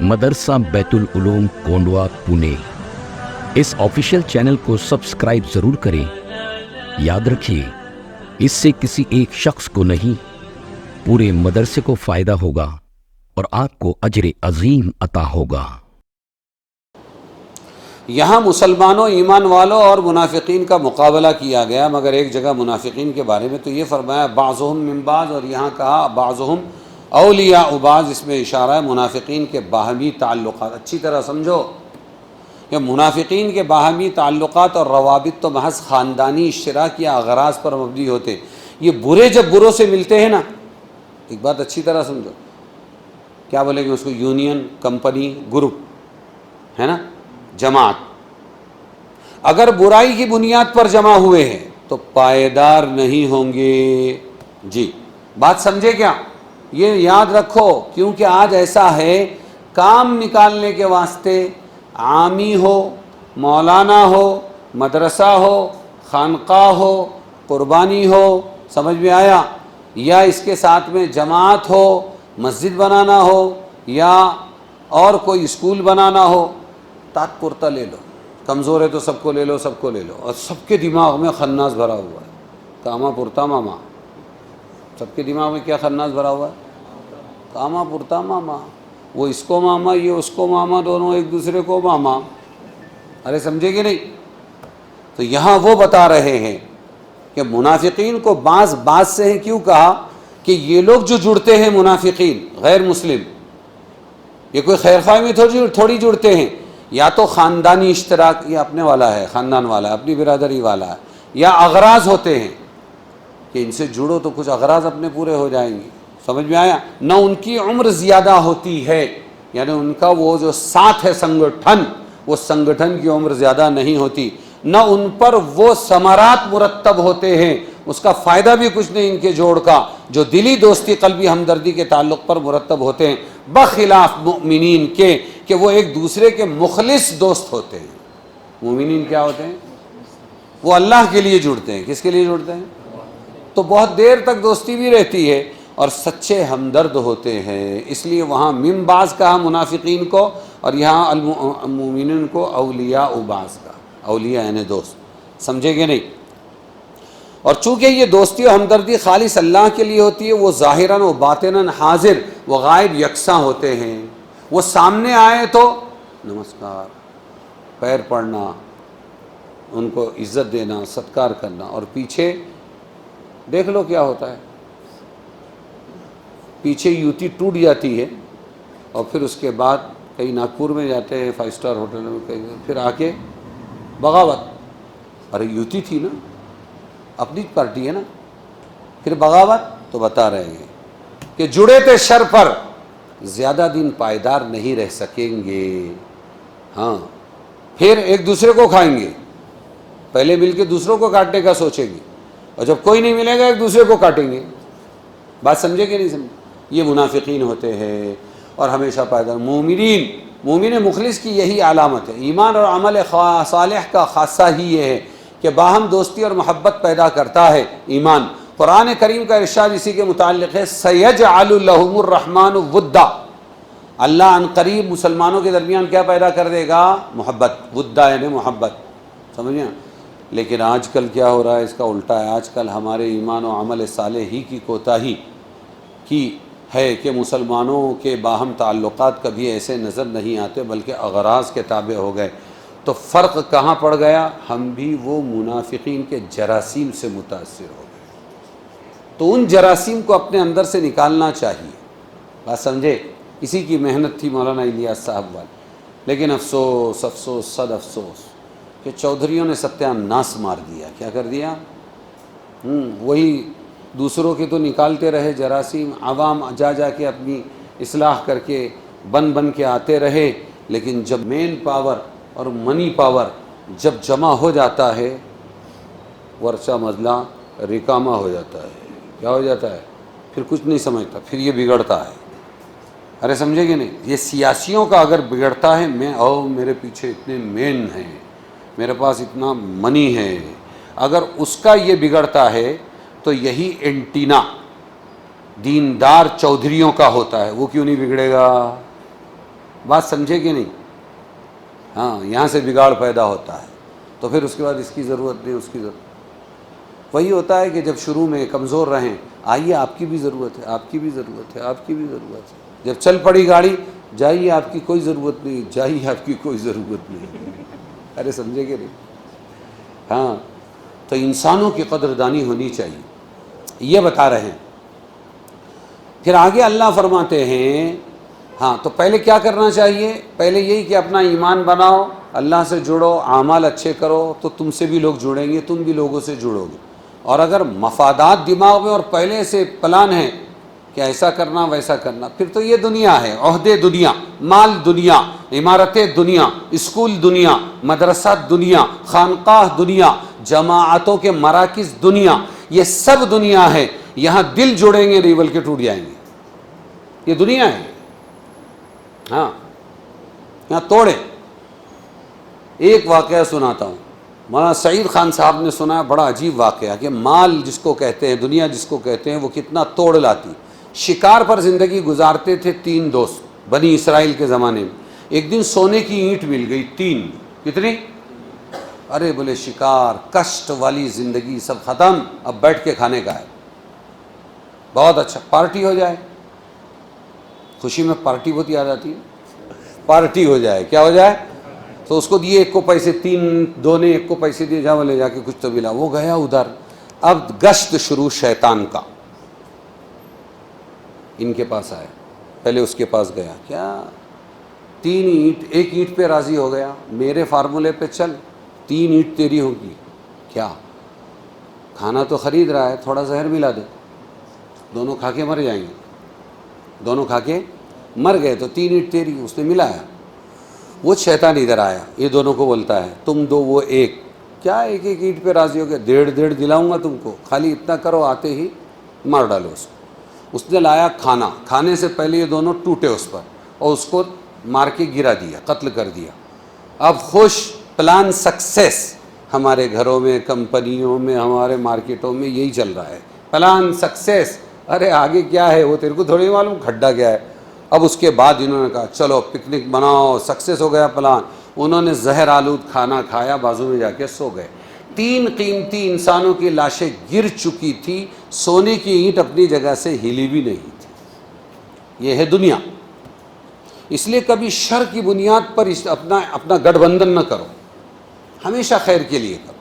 مدرسہ بیت العلوم کونڈوا پونے۔ اس official channel کو سبسکرائب ضرور کریں۔ یاد رکھیے، اس سے کسی ایک شخص کو نہیں، پورے مدرسے کو فائدہ ہوگا اور آپ کو اجر عظیم عطا ہوگا۔ یہاں مسلمانوں، ایمان والوں اور منافقین کا مقابلہ کیا گیا، مگر ایک جگہ منافقین کے بارے میں تو یہ فرمایا بعضهم من بعض، اور یہاں کہا بعضهم اولیاء بعض، اس میں اشارہ ہے منافقین کے باہمی تعلقات۔ اچھی طرح سمجھو کہ منافقین کے باہمی تعلقات اور روابط تو محض خاندانی اشتراک یا اغراض پر مبنی ہوتے۔ یہ برے جب بروں سے ملتے ہیں نا، ایک بات اچھی طرح سمجھو، کیا بولیں گے اس کو، یونین، کمپنی، گروپ ہے نا، جماعت، اگر برائی کی بنیاد پر جمع ہوئے ہیں تو پائیدار نہیں ہوں گے۔ جی بات سمجھے کیا؟ یہ یاد رکھو، کیونکہ آج ایسا ہے، کام نکالنے کے واسطے عامی ہو، مولانا ہو، مدرسہ ہو، خانقاہ ہو، قربانی ہو، سمجھ میں آیا، یا اس کے ساتھ میں جماعت ہو، مسجد بنانا ہو، یا اور کوئی اسکول بنانا ہو، تات پرتا لے لو، کمزور ہے تو سب کو لے لو، سب کو لے لو، اور سب کے دماغ میں خناس بھرا ہوا ہے، کاما پرتا ماما، سب کے دماغ میں کیا خناس بھرا ہوا ہے، کاما پرتا ماما، وہ اس کو ماما، یہ اس کو ماما، دونوں ایک دوسرے کو ماما۔ ارے سمجھے کہ نہیں؟ تو یہاں وہ بتا رہے ہیں کہ منافقین کو بعض سے ہیں، کیوں کہا کہ یہ لوگ جو جڑتے ہیں منافقین غیر مسلم، یہ کوئی خیر خواہ میں تھوڑی جڑتے ہیں، یا تو خاندانی اشتراک، یہ اپنے والا ہے، خاندان والا ہے، اپنی برادری والا ہے، یا اغراض ہوتے ہیں کہ ان سے جڑو تو کچھ اغراض اپنے پورے ہو جائیں گے، سمجھ میں آیا؟ نہ ان کی عمر زیادہ ہوتی ہے، یعنی ان کا وہ جو ساتھ ہے سنگٹھن، وہ سنگٹھن کی عمر زیادہ نہیں ہوتی، نہ ان پر وہ ثمرات مرتب ہوتے ہیں، اس کا فائدہ بھی کچھ نہیں ان کے جوڑ کا، جو دلی دوستی، قلبی ہمدردی کے تعلق پر مرتب ہوتے ہیں، بخلاف مؤمنین کے کہ وہ ایک دوسرے کے مخلص دوست ہوتے ہیں۔ مومنین کیا ہوتے ہیں؟ وہ اللہ کے لیے جڑتے ہیں۔ کس کے لیے جڑتے ہیں؟ تو بہت دیر تک دوستی بھی رہتی ہے اور سچے ہمدرد ہوتے ہیں، اس لیے وہاں من بعض کہا منافقین کو، اور یہاں المؤمنین کو اولیاء بعض کا، اولیاء یعنی دوست، سمجھے گے نہیں؟ اور چونکہ یہ دوستی و ہمدردی خالص اللہ کے لیے ہوتی ہے، وہ ظاہراً و باطناً حاضر و غائب یکساں ہوتے ہیں۔ وہ سامنے آئے تو نمسکار، پیر پڑنا، ان کو عزت دینا، ستکار کرنا، اور پیچھے دیکھ لو کیا ہوتا ہے، پیچھے یوتی ٹوٹ جاتی ہے، اور پھر اس کے بعد کہیں ناگپور میں جاتے ہیں 5 اسٹار ہوٹل میں، کہیں پھر آ کے بغاوت، ارے یوتی تھی نا، اپنی پارٹی ہے نا، پھر بغاوت۔ تو بتا رہے ہیں کہ جڑے تھے شر پر، زیادہ دن پائیدار نہیں رہ سکیں گے۔ ہاں، پھر ایک دوسرے کو کھائیں گے، پہلے مل کے دوسروں کو کاٹنے کا سوچیں گے، اور جب کوئی نہیں ملے گا ایک دوسرے کو کاٹیں گے۔ بات سمجھے کہ نہیں سمجھے؟ یہ منافقین ہوتے ہیں، اور ہمیشہ پائیدار۔ مومن مخلص کی یہی علامت ہے۔ ایمان اور عمل صالح کا خاصہ ہی یہ ہے کہ باہم دوستی اور محبت پیدا کرتا ہے ایمان۔ قرآن کریم کا ارشاد اسی کے متعلق ہے، سَيَجْعَلُ لَهُمُ الرَّحْمَنُ وُدًّا، اللہ ان قریب مسلمانوں کے درمیان کیا پیدا کر دے گا؟ محبت، ودا یعنی محبت، سمجھیں؟ لیکن آج کل کیا ہو رہا ہے؟ اس کا الٹا ہے۔ آج کل ہمارے ایمان و عمل صالح ہی کی کوتاہی کی ہے کہ مسلمانوں کے باہم تعلقات کبھی ایسے نظر نہیں آتے، بلکہ اغراض کے تابع ہو گئے۔ تو فرق کہاں پڑ گیا؟ ہم بھی وہ منافقین کے جراثیم سے متاثر ہو گئے۔ تو ان جراثیم کو اپنے اندر سے نکالنا چاہیے۔ بات سمجھے؟ اسی کی محنت تھی مولانا الیاس صاحب والی، لیکن افسوس افسوس صد افسوس کہ چودھریوں نے ستیہ ناس مار دیا۔ کیا کر دیا؟ وہی دوسروں کے تو نکالتے رہے جراثیم، عوام جا کے اپنی اصلاح کر کے بن کے آتے رہے، لیکن جب مین پاور اور منی پاور جب جمع ہو جاتا ہے، ورثہ مزلہ ریکامہ ہو جاتا ہے۔ کیا ہو جاتا ہے؟ پھر کچھ نہیں سمجھتا، پھر یہ بگڑتا ہے۔ ارے سمجھے کہ نہیں؟ یہ سیاسیوں کا اگر بگڑتا ہے، میرے پیچھے اتنے مین ہیں، میرے پاس اتنا منی ہے، اگر اس کا یہ بگڑتا ہے تو یہی اینٹینا دیندار چودھریوں کا ہوتا ہے، وہ کیوں نہیں بگڑے گا؟ بات سمجھے کہ نہیں؟ ہاں، یہاں سے بگاڑ پیدا ہوتا ہے، تو پھر اس کے بعد اس کی ضرورت نہیں، اس کی ضرورت. وہی ہوتا ہے کہ جب شروع میں کمزور رہیں، آئیے آپ کی بھی ضرورت ہے، آپ کی بھی ضرورت ہے، آپ کی بھی ضرورت ہے. جب چل پڑی گاڑی، جائیے آپ کی کوئی ضرورت نہیں، جائیے آپ کی کوئی ضرورت نہیں. ارے سمجھے کہ نہیں؟ ہاں، تو انسانوں کی قدردانی ہونی چاہیے، یہ بتا رہے ہیں. پھر آگے اللہ فرماتے ہیں ہاں، تو پہلے کیا کرنا چاہیے؟ پہلے یہی کہ اپنا ایمان بناؤ، اللہ سے جڑو، اعمال اچھے کرو، تو تم سے بھی لوگ جڑیں گے، تم بھی لوگوں سے جڑو گے. اور اگر مفادات دماغ میں اور پہلے سے پلان ہے کہ ایسا کرنا ویسا کرنا، پھر تو یہ دنیا ہے، عہدے دنیا، مال دنیا، عمارتیں دنیا، اسکول دنیا، مدرسہ دنیا، خانقاہ دنیا، جماعتوں کے مراکز دنیا، یہ سب دنیا ہے. یہاں دل جڑیں گے نہیں بلکہ ٹوٹ جائیں گے. یہ دنیا ہے. ہاں، یہاں توڑے. ایک واقعہ سناتا ہوں، مولانا سعید خان صاحب نے سنا، بڑا عجیب واقعہ کہ مال جس کو کہتے ہیں، دنیا جس کو کہتے ہیں، وہ کتنا توڑ لاتی. شکار پر زندگی گزارتے تھے 3 دوست بنی اسرائیل کے زمانے میں. ایک دن سونے کی اینٹ مل گئی 3. کتنی؟ ارے بولے شکار، کشٹ والی زندگی سب ختم، اب بیٹھ کے کھانے کا ہے. بہت اچھا، پارٹی ہو جائے. خوشی میں پارٹی بہت یاد آتی ہے. پارٹی ہو جائے، کیا ہو جائے؟ تو اس کو دیے ایک کو پیسے، 2 نے ایک کو پیسے دیے، جا لے جا کے کچھ تو ملا. وہ گیا ادھر. اب گشت شروع شیطان کا. ان کے پاس آیا، پہلے اس کے پاس گیا، کیا 3 اینٹ، ایک اینٹ پہ راضی ہو گیا، میرے فارمولے پہ چل، 3 اینٹ تیری ہوگی. کیا کھانا تو خرید رہا ہے، تھوڑا زہر ملا دے، دونوں کھا کے مر جائیں گے. دونوں کھا کے مر گئے تو 3 اینٹ تیری. اس نے ملایا. وہ شیطان ادھر آیا، یہ دونوں کو بولتا ہے تم 2 وہ 1. کیا ایک ایک اینٹ پہ راضی ہو گیا؟ 1.5 دلاؤں گا تم کو، خالی اتنا کرو، آتے ہی مار ڈالو اس کو. اس نے لایا کھانا، کھانے سے پہلے یہ دونوں ٹوٹے اس پر اور اس کو مار کے گرا دیا، قتل کر دیا. اب خوش، پلان سکسیس. ہمارے گھروں میں، کمپنیوں میں، ہمارے مارکیٹوں میں یہی چل رہا ہے، پلان سکسیس. ارے آگے کیا ہے وہ تیرے کو تھوڑی معلوم، کھڈا کیا ہے. اب اس کے بعد انہوں نے کہا چلو پکنک بناؤ، سکسیس ہو گیا پلان. انہوں نے زہر آلود کھانا کھایا، بازو میں جا کے سو گئے. 3 قیمتی انسانوں کی لاشیں گر چکی تھی، سونے کی اینٹ اپنی جگہ سے ہلی بھی نہیں تھی. یہ ہے دنیا. اس لیے کبھی شر کی بنیاد پر اپنا گٹھ بندھن نہ کرو، ہمیشہ خیر کے لیے کرو.